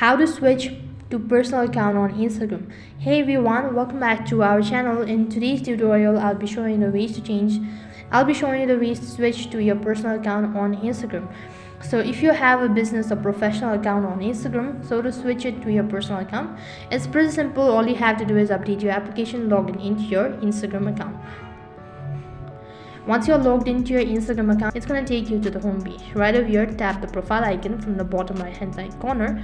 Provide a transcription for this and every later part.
How to switch to personal account on Instagram. Hey everyone, welcome back to our channel. In today's tutorial, I'll be showing you the ways to switch to your personal account on Instagram. So if you have a business or professional account on Instagram, so to switch it to your personal account, it's pretty simple. All you have to do is update your application, log into your Instagram account. Once you're logged into your Instagram account, it's going to take you to the home page. Right over here, tap the profile icon from the bottom right hand side corner.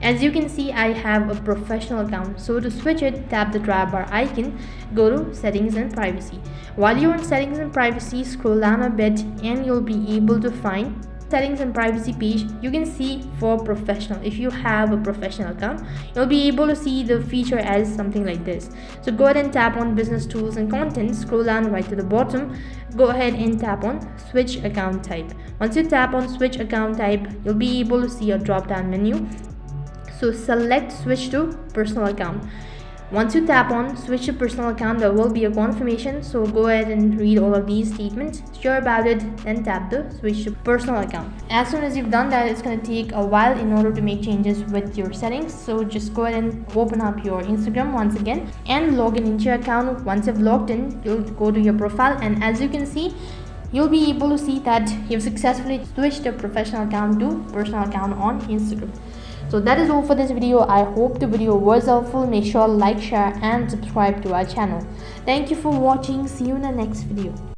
As you can see, I have a professional account. So to switch it, tap the drag bar icon, go to settings and privacy. While you're in settings and privacy, scroll down a bit and you'll be able to find settings and privacy page. You can see for professional. If you have a professional account, you'll be able to see the feature as something like this. So go ahead and tap on business tools and content, scroll down right to the bottom, go ahead and tap on switch account type. Once you tap on switch account type, you'll be able to see a drop down menu. So select switch to personal account. Once you tap on switch to personal account, there will be a confirmation. So go ahead and read all of these statements, sure about it, then tap the switch to personal account. As soon as you've done that, it's going to take a while in order to make changes with your settings. So just go ahead and open up your Instagram once again and log in into your account. Once you've logged in, you'll go to your profile, and as you can see, you'll be able to see that you've successfully switched your professional account to personal account on Instagram. So that is all for this video. I hope the video was helpful. Make sure to like, share and subscribe to our channel. Thank you for watching. See you in the next video.